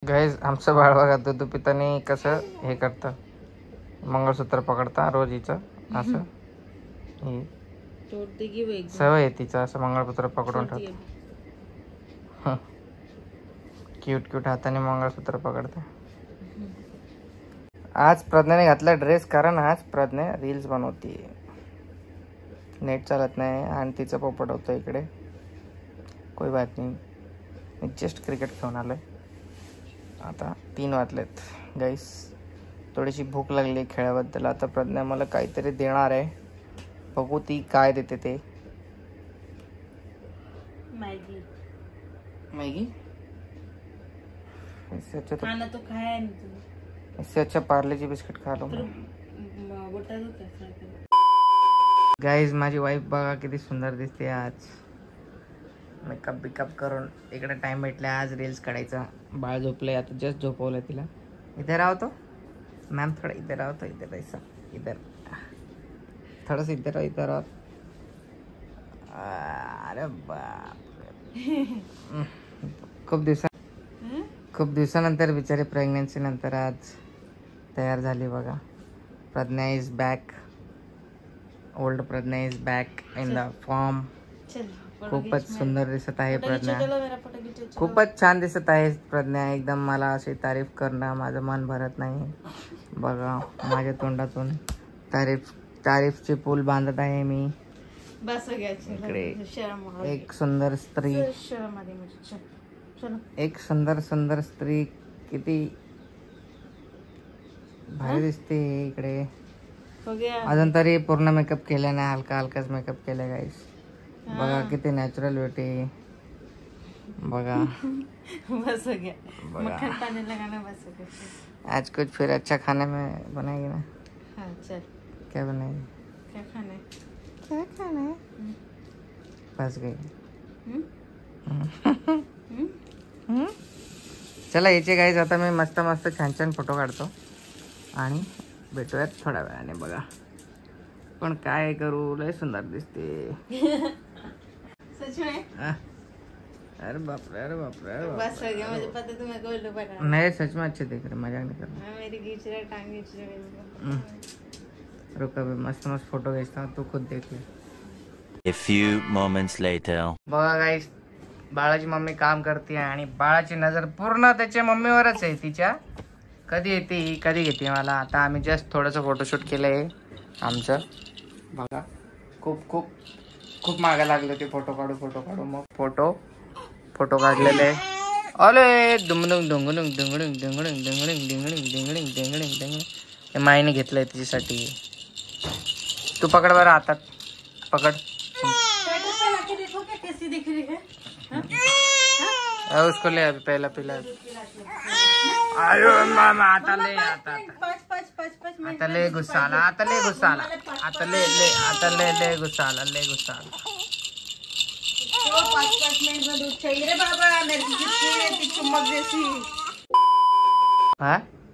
Guys आमचं बाळ बघा दूध पिताना कसं हे करतं, मंगळसूत्र पकडता रोज हिचं असं सवय आहे तिचं, असं मंगळसूत्र पकडून ठेवतं. क्यूट क्यूट हाताने मंगळसूत्र पकडते. आज प्रज्ञाने घातला ड्रेस कारण आज प्रज्ञा रील्स बनवते. नेट चालत नाही आणि तिचं पोपट होतं इकडे. कोई बात नाही, मी जस्ट क्रिकेट खेळून आलोय. आता 3 वाजलेत गाईस. थोडीशी भूक लागली खेळाबद्दल. आता प्रज्ञा मला काहीतरी देणार आहे, बघू ती काय देते ते. मैगी मैगी खाना तो खाया नहीं तूने. इससे अच्छा पार्ले जी बिस्किट खा लो. गाईज माझी वाईफ बघा किती सुंदर दिसते आज. मेकअप बिकअप करून इकडे टाइम भेटला आज रील्स काढायचा. बाळ झोपलंय, आता जस्ट झोपवलं तिला. इथे राहतो मॅम, थोडं इथे राहतो. इधर ऐसा इधर, थोडंसं इधर राह, इधर राह. अरे बाप, खूप दिवसानंतर बिचारी प्रेग्नन्सी नंतर आज तयार झाली बघा. Pragya is back. Old Pragya is back in the form. खूपच सुंदर दिसत आहे प्रज्ञा, खूपच छान दिसत आहे प्रज्ञा. एकदम मला अशी तारीफ करणं माझं मन भरत नाही बघा. माझ्या तोंडातून तारीफचे पूल बांधत आहे मी. इकडे एक सुंदर स्त्री, एक सुंदर स्त्री किती भारी दिसते इकडे. अजून तरी पूर्ण मेकअप केला नाही, हलका हलकाच मेकअप केला गाईस. बघा किती नॅचरल ब्युटी बघा. बस हो गया, मक्खन पानी लगाना बस हो गया. आज कुछ फिर अच्छा खाने में बनाएगी ना? हाँ चल. क्या बनाएगी? क्या खाना है? क्या खाना है? फंस गई. चला याचे गाईज, आता मी मस्त मस्त छान छान फोटो काढतो आणि भेटूयात थोड्या वेळाने बघा. पण काय करू, लय सुंदर दिसते. सच में? अरे बाप रे, अरे बाप रे, अरे बस हो गया, मुझे पता तुम्हें को लो पड़ा. नहीं सच में अच्छे दिख रहे, मजाक नहीं कर रहा. मेरी खींच रहा, टांग खींच रहा. रुक अभी मस्त मस्त फोटो खींचता हूँ, तू खुद देख ले. A few moments later. बघा गाईस, बाळाची मम्मी काम करते आणि बाळाची नजर पूर्ण त्याच्या मम्मीवरच आहे तिच्या. कधी येते कधी घेते मला. आता आम्ही जस्ट थोडंसं फोटोशूट केलंय आमचं बघा. खूप खूप खूप मागं लागलं ते फोटो काढू. मग फोटो काढलेले. अरे दुंगडुंग दुंगडुंग दुंगडुंग दुंगडुंग दुंगडुंग दुंगडुंग दुंगडुंग दुंगडुंग दुंगडुंग. हे माईने घेतलंय तिच्यासाठी. तू पकड बरं हातात, पकड. कैसी दिख रही है? उसको ले अभी पहला पिला. अयो मामा आता ले गुस्सा आला. आता ले गुस्सा आला. तो 5 मिनट में दूध चाहिए रे बाबा. मेरे की चुम्बक जैसी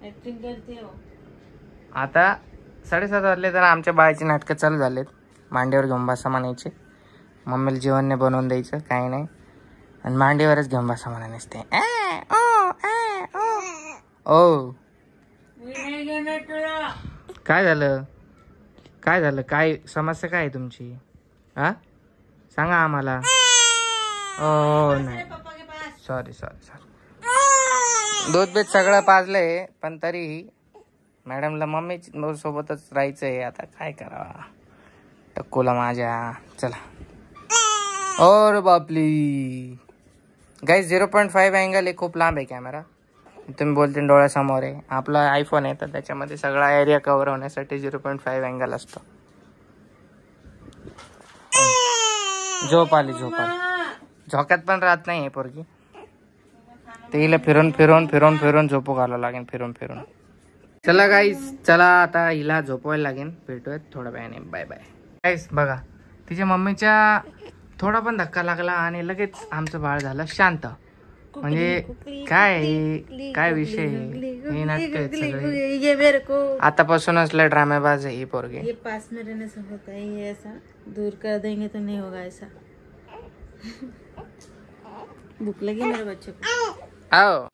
एक्टिंग करते हो. आता 7:30 वाजले तर आमच्या बाळाची नाटकं चालू झालेत. मांडीवर घेऊन बसा म्हणायचे, मम्मीला जेवण नाही बनवून द्यायचं, काही नाही, आणि मांडीवरच घेऊन बसा म्हणा नसते. ओ काय झालं, काय समस्या काय आहे तुमची? हा सांगा आम्हाला. ओ नाही, सॉरी. दूध बीत सगळं पाजलंय, पण तरी मॅडमला मम्मी सोबतच राहायचंय. आता काय करावा टक्कूला माझ्या. चला. और बापली गाईज 0.5 अँगल आहे, खूप लांब आहे कॅमेरा. तुम्ही बोलते डोळ्यासमोर आहे. आपला आयफोन आहे तर त्याच्यामध्ये सगळा एरिया कव्हर होण्यासाठी 0.5 अँगल असतो. झोप आली. झोक्यात पण राहत नाही पोरगी. तिला फिरून झोपू घालावं लागेल, फिरून. चला गाईज, चला आता हिला झोपवायला लागेल. भेटूयात थोड्या वेळाने. Bye bye guys. बघा तिच्या मम्मीच्या थोडा पण धक्का लागला आणि लगेच आमचं बाळ झालं शांत. म्हणजे काय विषय हे नाटक सगळे. आतापासूनच लय ड्रामेबाज आहे ही पोरगी. ये पास में रहने से होता है, ये ऐसा दूर कर देंगे तो नहीं होगा ऐसा. भूख लगी मेरे बच्चे को. आओ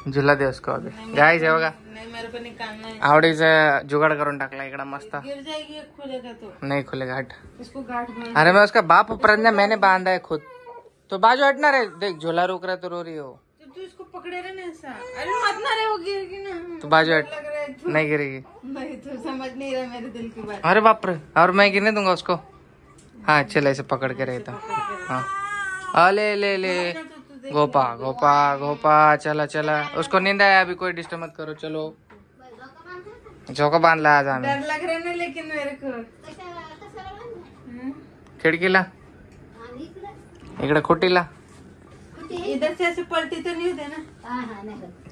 झुला दे उसको अभी गाइस हे बघा नहीं मेरे को निकालना है। आवडीचा जुगाड करून टाकला इकडं मस्त गिर जाएगी, खुलेगा तो नहीं खुलेगा हट इसको गांठ बांध। अरे मैं उसका बाप प्रज्ञा मैंने बांधा है खुद तो बाजू हटना रे देख झोला रोक रहा है तो रो रही हो तो तू इसको पकड़े रहे ना ऐसा। अरे मत ना रे, वो गिरेगी ना। तो बाजू हट लग रहा है तू नहीं गिरेगी नहीं, तू समझ नहीं रहा मेरे दिल की बात। अरे बाप रे और मैं गिरने दूंगा उसको हाँ चल ऐसे पकड़ के रहता हाँ अले ले ले गोपा गोपा गोपा चला चला उसको नींद आया अभी कोई डिस्टर्ब मत करो चलो झोका बांधला आज आम्ही डर लग रहा है ना लेकिन मेरे को। खिडकीला इकडे खोटीला इधर से ऐसे पलटी तो नहीं होते ना।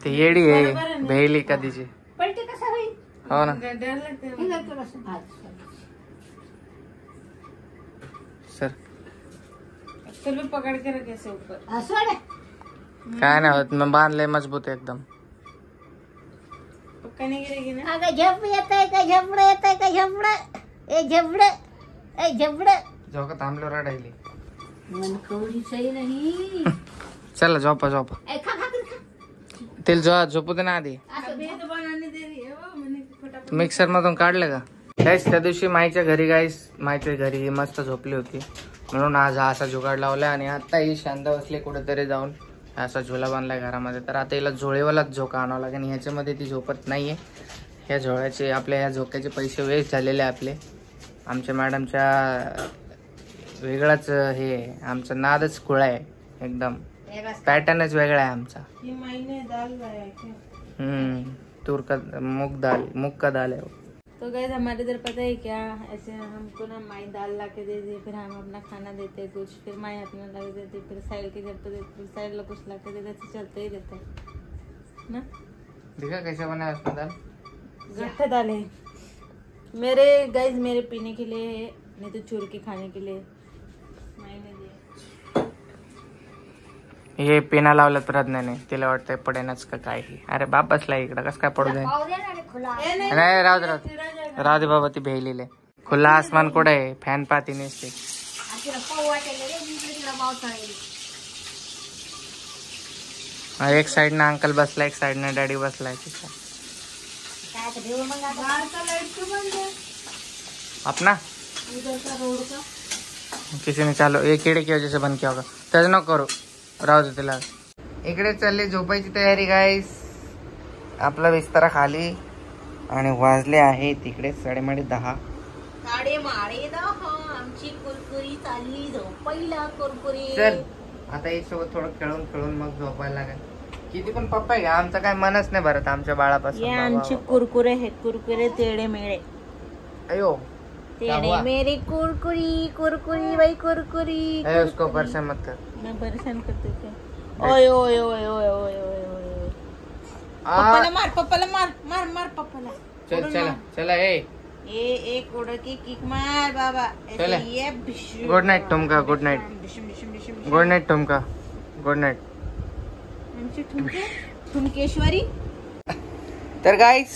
ते येडी आहे भेली कधीची पलटी कसा होईल हो ना डर लगता है। हिला तो कसं भात सर चलो पकड़ के रखे ऐसे ऊपर। सोड काय नाही होत मैं बांधले मजबूत आहे एकदम पक्का नहीं गिरेगी ना। अगं झप येत आहे का झपड येत आहे का झपड ए झपड ए झपड झोका थांबलो रडायली मन कवडी सही नाही चला झोपा झोपा ए खा खा खा तिला झोपू दे ना आधी अभी तो बनाने दे रही है वो, मैंने फटाफट। मिक्सर मधून काढलं का गाईस त्या दिवशी माईच्या घरी माईच्या घरी मस्त झोपली होती म्हणून आज हा असा जुगाड लावलाय आणि आता ही शांत बसली कुठेतरी जाऊन असा झोला बांधलाय घरामध्ये तर आता हिला झोळेवालाच झोका आणावा लागेल ह्याच्यामध्ये ती झोपत नाहीये ह्या झोळ्याचे आपल्या ह्या झोक्याचे पैसे वेस्ट झालेले आपले आमच्या मॅडमच्या वेगळाच हे आमचा नादच खुळा आहे एकदम पॅटर्नच वेगळा आहे आमचा ये मायने दाल लाया क्या? तूर का मूंग का दाल है वो तो गैस हमारे इधर पता है क्या, ऐसे हमको ना माई दाल ला के देती, फिर हम अपना खाना देते कुछ, फिर माई अपना ला के देती, फिर साइड के घर पे देते, फिर साइड लोग कुछ ला के देते, ऐसे चलते ही रहता है ना। देखा कैसे बना है उसमें दाल गट्ठे दाल है मेरे गैस, मेरे पीने के लिए है, नहीं तो चूर के खाने के लिए माई ने दिया। हे पेना लावलं प्रज्ञाने तिला वाटतंय पडेनच का काय अरे बाप बसला इकडं कसं काय पडू जाईल पाव दे ना रे खुला नाही राहू दे बाबा ती भेलेले खुला आसमान कुठे आहे फॅन पाती नसते आखिर पाव वाटेल रे इकडे तिकडे पाव चालेल एक साइड ना अंकल बसला एक साइड ना डॅडी बसलाय तिचा काय तर देऊ मग आता दाल का लाइट क्यों बंद है अपना उधर का रोड का? किसी ने चालू ये कीड़े की वजह से बंद किया होगा त्याच नको करू राहू दे तिला इकडे चालली झोपायची तयारी गाईस आपला बिस्तारा खाली आणि वाजले आहे तिकडे 10:30 आमची कुरकुरी चालली झोपायला कुरकुरी चल आता यासोबत थोडं खेळून खेळून मग झोपायला लागेल किती पण पप्पा आहे आमचं काय मनच नाही भरत आमच्या बाळापासून ये आमचे कुरकुरे है, कुरकुरे टेढ़े मेढ़े, अयो टेढ़े मेरे कुरकुरी कुरकुरी भाई कुरकुरी। अरे उसको परेशान मत कर मैं परेशान करते थे। ओए ओए ओए ओए ओए ओए ओए पप्पाला मार, पप्पाला मार, मार मार पप्पाला। चल चला चला ए ये एक उड़ की किक मार बाबा चले। ऐसे ये बिशु। गुड नाईट तुमका गुड नाईट बिशुम, बिशुम, बिशुम, बिशुम। गुड नाईट तुमका गुड नाईट आमची ठुमके ठुमकेश्वरी। तर guys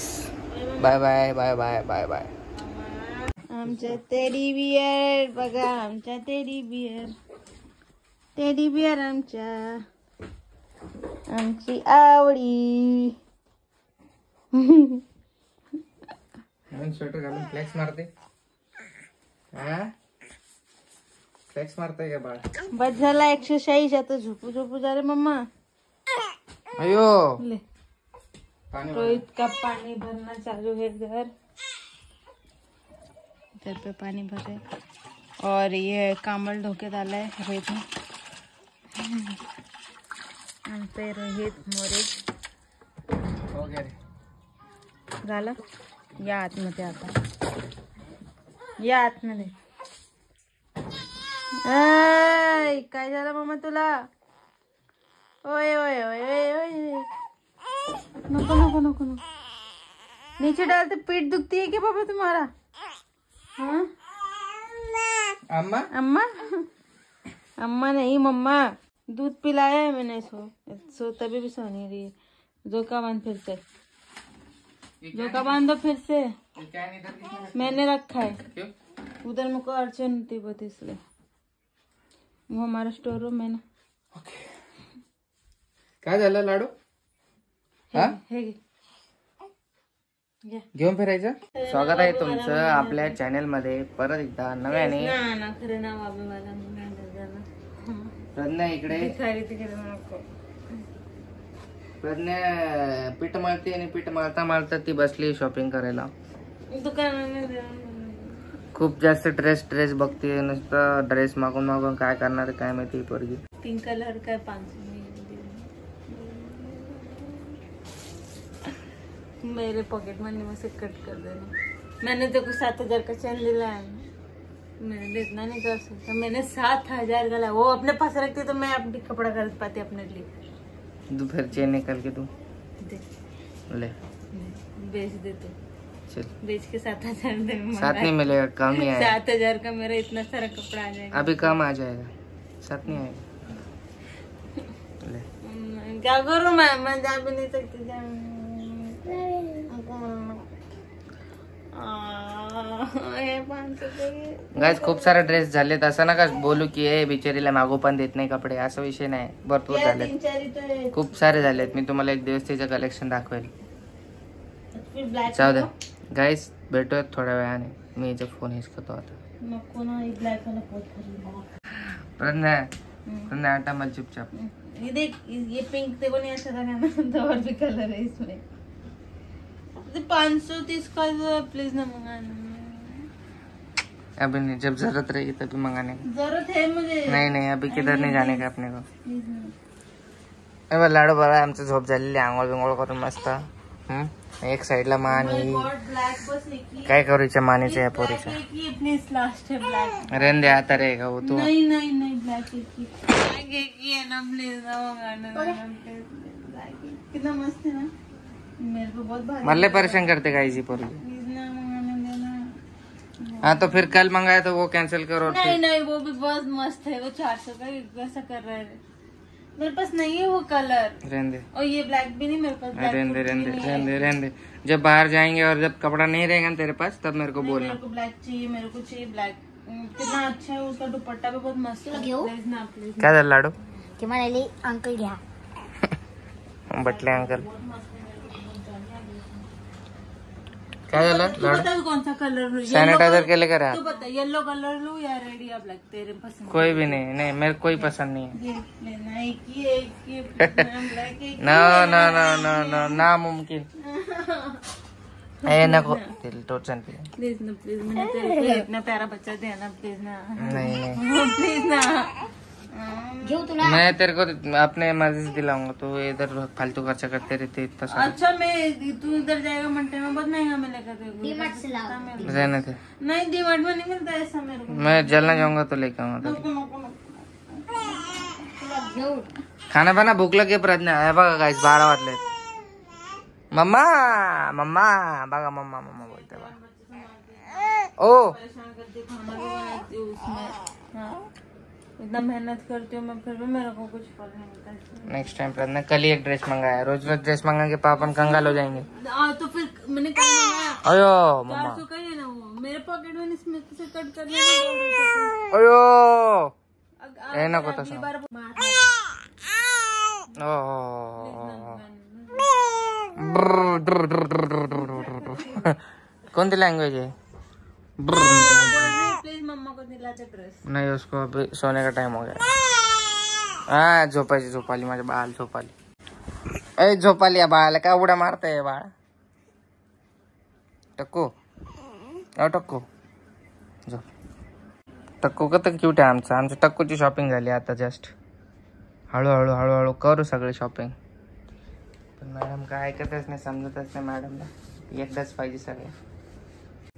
bye bye bye bye bye bye आमच्या टेडी बियर बघा, आमच्या टेडी बियर, टेडी बियर आमच्या, आमची आवडी। स्वेटर घालून फ्लेक्स मारते फ्लेक्स मारते का बाळ बस झाला एक्सरसाइज, आता झोपू झोपू जा रे मम्मा। अयो ले पाणी रोहित का पानी भरना चालू है घर पे पानी भरे और ये कामल धोके डाला है रोहित ने। आमचे रोहित मोरे वगैरे रे झालं, या आतमध्ये आता, या आतमध्ये। ऐ, काय झालं मम्मा तुला? ओए ओए ओए ओए ओए, नको नको नको नको, नीचे डालते पीठ दुखती है क्या पापा तुम्हारा? हाँ अम्मा अम्मा, अम्मा नहीं मम्मा, दूध पिलाया है मैंने इसको, तभी भी सो नहीं रही है। जोका बांध फिर से, जोका बांधो फिर से, क्या नहीं था मैंने रखा है क्यों उधर, मुझको अर्चन होती बहुत इसलिए। वो हमारा स्टोर रूम है ना। काय झालं लाडू? हा हे घे. घे. घेऊन फिरायचं. स्वागत आहे तुमचं आपल्या चॅनेल मध्ये परत एकदा नव्याने. ना खरं ना बाबा मला प्रज्ञा इकडे. प्रज्ञा पीठ मळते आणि पीठ मळता मळता ती बसली शॉपिंग करायला. दुकानामध्ये खूप जास्त ड्रेस बघते नुसतं ड्रेस मागून मागून काय करणार काय माहिती पोरगी. पिंक कलर काय 500 मेरे पॉकेट मनी में से कट कर देना. मैंने तो कुछ 7,000 का चैन लिया है, मैंने इतना नहीं कर सकता. मैंने 7,000 का लाया, वो अपने पास रखती तो मैं अपनी कपड़ा खरीद पाती अपने लिए. तू फिर चेन निकाल के तू दे ले बेच दे तो. चल. बेच के 7,000 दे. 7 नहीं मिलेगा, कम नहीं आएगा. 7,000 का मेरा इतना सारा कपड़ा आ जाएगा. अभी कम आ जाएगा, 7 नहीं आएगा. ले क्या करूँ मैं जा भी नहीं सकती. गाइस खूप सारे ड्रेस झालेत. असं नका बोलू की हे बिचारीला मागू पण देत नाही कपडे, असा विषय नाही. भरपूर झालेत, खूप सारे झालेत. मी तुम्हाला एक दिवस त्याचं कलेक्शन दाखवेल. जाऊ द्या गाइस, भेटूयात थोड्या वेळाने. मी याचा फोन हिसकतो आता. प्रज्ञा आटा मत चुपचाप. ये देख, ये पिंक देखो नहीं अच्छा था तो और भी कलर है इसमें. 530 का प्लीज ना मंगाना. अभी नहीं, जब जरूरत रहेगी तभी मंगाने का. जरूरत है मुझे. नहीं अभी किधर नहीं जाने का अपने को. प्लीज ना. ए लाडू बरा आमचं झोप झालेली. आंघोळ बिंगोळ करून मस्त. एक साइडला मान ही ब्लॅक बस एक काय करू हिच्या मानेच्या या पोरीच्या. प्लीज लास्ट है ब्लॅक. रेन दे आता रे का वो तू. नहीं ब्लैक एक ही है ना. प्लीज ना मंगाना. कितना मस्त है ना. मेरे को बहुत भारी. मल्ले परेशान करते का इसी पोरी. प्लीज ना मंगाने देना. हाँ तो फिर कल मंगाया तो वो कैंसिल करो. नहीं वो भी बहुत मस्त है. वो 400 का वैसा कर रहा है. मेरे पास नहीं है वो कलर. रहने दे. और ये ब्लैक भी नहीं मेरे पास. रहने दे. जब बाहर जाएंगे और जब कपड़ा नहीं रहेगा ना तेरे पास तब मेरे को बोलना. मेरे को ब्लैक चाहिए. मेरे को चाहिए ब्लैक. कितना अच्छा है उसका दुपट्टा भी बहुत मस्त है. प्लीज ना प्लीज. काय झालं लाडू? ते म्हणाले अंकल घ्या. बटले अंकल. काय झालं तू बता कौन सा कलर लूं. सैनिटाइजर के लेकर आ. तू बता येलो कलर लूं या रेड या ब्लैक. तेरे पसंद. कोई भी नहीं मेरे कोई पसंद नहीं है. देख लेना एक ही ब्लैक एक. ना नामुमकिन. ए नको तेल टोचन पे. प्लीज ना प्लीज. मैंने तेरे को इतना प्यारा बच्चा दिया ना. प्लीज ना. नहीं प्लीज ना. घेऊ तुला. मैं तेरे को अपने मर्जी से दिलाऊंगा. तू इधर फालतू खर्चा करते रहते इतना सारा. अच्छा मैं तू इधर जाएगा मंटे में बहुत महंगा मिलेगा तेरे को. डीमार्ट से लाओ. रहने दे. नहीं डीमार्ट में नहीं मिलता ऐसा मेरे को. मैं जलना जाऊंगा तो लेके आऊंगा. नको. घेऊ. खाना पाना भूक लगे प्रज्ञा. हे बघा गाइस 12 वाजले. मम्मा बघा मम्मा बोलते बघा. ओ परेशान करती हूँ. खाना भी बनाती हूँ उसमें. हाँ इतना मेहनत करती हूँ मैं फिर भी मेरे को कुछ फल नहीं मिलता. नेक्स्ट टाइम प्रज्ञा कल ही एक ड्रेस मंगाया. रोज रोज मंगा के पापन कंगाल हो जाएंगे. तो फिर मैंने कल मंगाया. अयो मम्मा. 400 का ही है ना वो. मेरे पॉकेट में इसमें से कट कर लेना. अयो ए नको तसं. कोणती लँग्वेज आहे? प्लीज मम्मा को दिलाते ड्रेस. नहीं उसको अभी सोने का टाइम हो गया. हाँ झोपाली माझ्या बाळ झोपाली. ए झोपाली या बाळाला काय उड्या मारताय बाळ. टक्कू टक्कू झोप. टक्कू कत क्यूट आहे आमचं टक्कूची शॉपिंग झाली आता जस्ट. हळूहळू करू सगळे शॉपिंग. पण मॅडम काय ऐकतच नाही, समजतच नाही मॅडमला. एकदाच पाहिजे सगळे.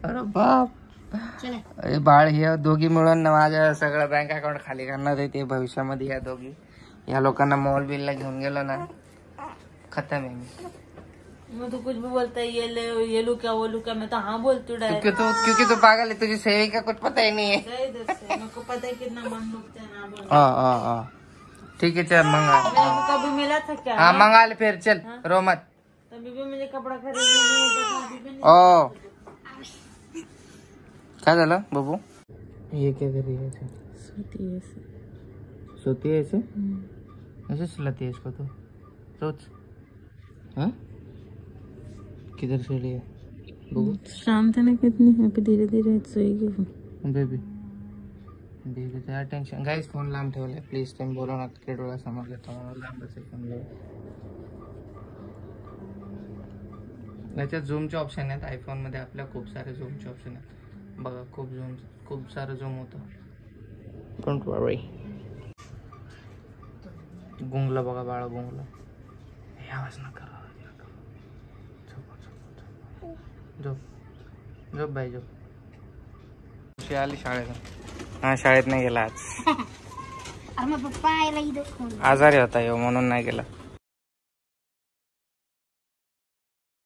अरे बाप. अरे बाळ हे दोघी मिळून ना माझ्या सगळं बँक अकाउंट खाली करणार आहे ते भविष्यामध्ये. या दोघी या लोकांना मॉल बिलला घेऊन गेलो ना खत्म है. मैं तो कुछ भी बोलता है ये लू क्या वो लू क्या. मैं तो हाँ बोलती हूँ डायरेक्ट. क्योंकि तू पागल है. तुझी सेविंग का कुछ पता ही नहीं है. मेरे को पता है कितना मन दुखता है ना बोलने. हाँ ठीक है चल मंगा. कभी मिला था क्या. हाँ मंगा ले फिर चल. रो मत. तभी भी मुझे कपड़ा खरीदना नहीं होता. तभी भी नहीं. ओ क्या झालं बाबू. ये क्या कर रही है? सोती है सोती है ऐसे. ऐसे सुलाती है इसको तो. रोज हाँ किधर से लिए बघू शांत है ना कितनी, अभी धीरे धीरे सोएगी वो. बेबी बेबी त्या टेन्शन गाईज फोन लांब ठेवलाय प्लीज तुम्ही बोला ना तिकडे डोळा समोर घेतो म्हणून लांब असेल फोन लाव. याच्यात झूमचे ऑप्शन आहेत आयफोन मध्ये आपल्या खूप सारे झूमचे ऑप्शन आहेत बघा खूप सारं झूम होतं. डोंट वरी. गुंगला बघा बाळा गुंगला हे आवाज नका झोप बाई झोप. आली शाळेत हा शाळेत नाही गेला आज अरे मग पप्पा आयला इथं आजारी होता येऊ म्हणून नाही गेला.